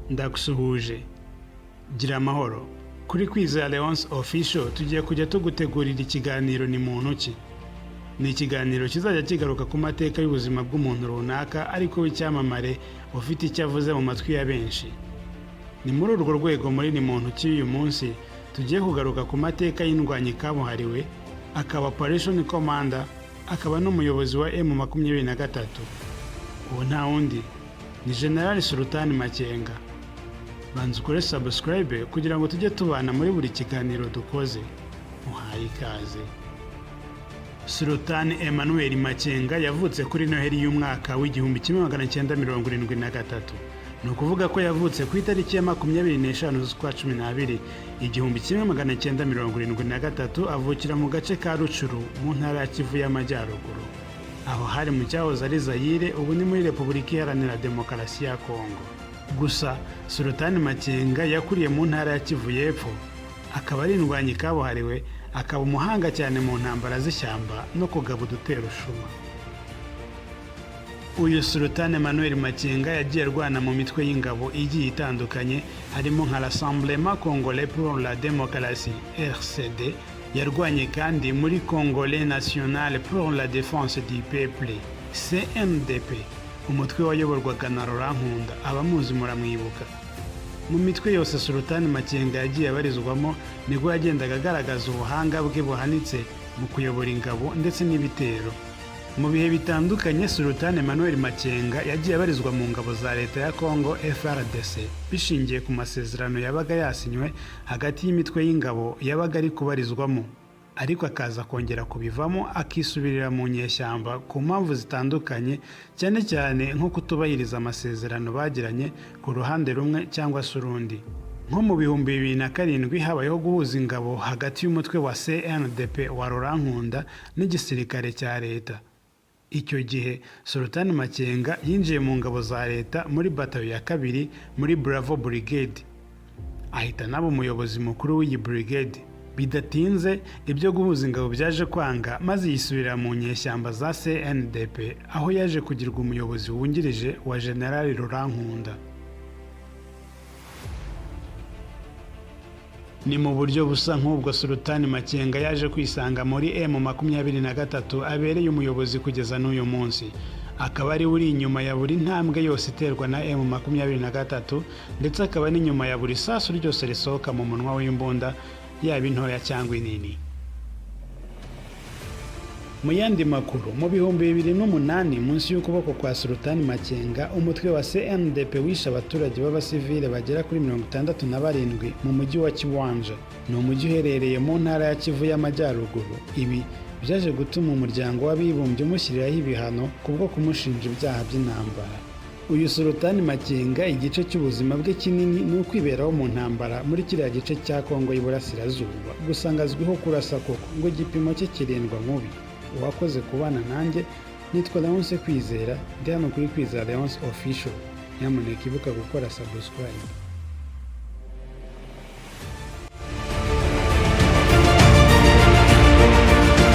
ndagusuhuje gira amahoro kuri Kwizera Leonce Official tugiye kujya tugutegurira ikiganiro ni muntu ki. Ni ikiganiro kizajya kigaruka ku mateka y'ubuzima bw'umuntu runaka ariko w'icyamamare ufite icyo avuze mu matwi ya benshi. Ni muri urwo rwego muri ni muntu ki uyu munsi tugiye kugaruka ku mateka y'indwanyi kabuhariwe, akaba Operation Commander, akaba n'umuyobozi wa M23. Uwo nta wundi ni General Sultan Makenga. Banza ukore subscribe kugira ngo tujye tubana muri buri kiganiro dukoze. Muhaye ikaze. Sultan Emmanuel Makenga yavutse kuri Noheli y'umwaka w'1973. Ni ukuvuga ko yavutse ku itariki ya 25 z'ukwa 12 1973, avukira mu gace ka Rucuru mu ntara ya Kivu y'Amajyaruguru. Aho hari mu cyahoze ari Zaire, ubu ni muri Repubulika Iharanira Demokarasi ya Kongo. Gusa Sultan Makenga yakuriye mu ntara ya Kivu y'Epfo, akaba ari indwanyi kabuhariwe, akaba umuhanga cyane mu ntambara z'ishyamba no kugaba udutero shuma. Uyu Sultan Emmanuel Makenga yagiye arwana mu mitwe y'ingabo igiye itandukanye, harimo nka Rassemblement Congolais pour la Démocratie RCD, yarwanye kandi muri Congolais National pour la Défense du Peuple CNDP, umutwe wayoborwaga na Laurent Nkunda, abamuzi muramwibuka. Mu mitwe yose Sultan Makenga yagiye abarizwamo nibwo yagendaga agaragaza ubuhanga bwe buhanitse mu kuyobora ingabo ndetse n'ibitero. Mu bihe bitandukanye Sultan Emmanuel Makenga yagiye abarizwa mu ngabo za leta ya Congo FARDC bishingiye ku masezerano yabaga yasinywe hagati y'imitwe y'ingabo yabaga ari kubarizwamo, ariko akaza kongera kubivamo akisubirira mu nyeshyamba ku mpamvu zitandukanye, cyane cyane nko kutubahiriza amasezerano bagiranye ku ruhande rumwe cyangwa se urundi. Nko mu 2007 habayeho guhuza ingabo hagati y'umutwe wa CNDP wa Laurent Nkunda n'igisirikare cya leta. Icyo gihe Sultan Makenga yinjiye mu ngabo za leta muri batayo ya 2 muri Bravo Brigade, ahita naba umuyobozi mukuru w'iyi brigade. Bidatinze ibyo guhuza ingabo byaje kwanga, maze yisubirira mu nyeshyamba za CNDP, aho yaje kugirwa umuyobozi wungirije wa General Laurent Nkunda. Ni mu buryo busa nk'ubwo Sultan Makenga yaje kwisanga muri M23 abereye umuyobozi kugeza n'uyu munsi. Akaba ari uri inyuma ya buri ntambwe yose iterwa na M23, ndetse akaba n'inyuma ya buri sasu ryose risohoka mu munwa w'imbunda, yaba intoya cyangwa inini. Mu yandi makuru, mu 2008 munsi y'ukuboko kwa Sultan Makenga, umutwe wa CNDP wishe abaturage b'abasivile bagera kuri 67 mu mujyi wa Kiwanja. Ni umujyi uherereye mu ntara ya Kivu y'Amajyaruguru. Ibi byaje gutuma umuryango w'abibumbye umushyiriraho ibihano kubwo kumushinja ibyaha by'intambara. Uyu Sultan Makenga igice cy'ubuzima bwe kinini ni ukwiberaho mu ntambara muri kiriya gice cya Kongo y'Iburasirazuba. Gusa azwiho kurasa koko ngo igipimo cye kirindwa mubi. Uwakoze kubana nanjye nitwa Leonce Kwizera, ndi hano kuri Kwizera Leonce Official. Nyamuneka ibuka gukora subscribe.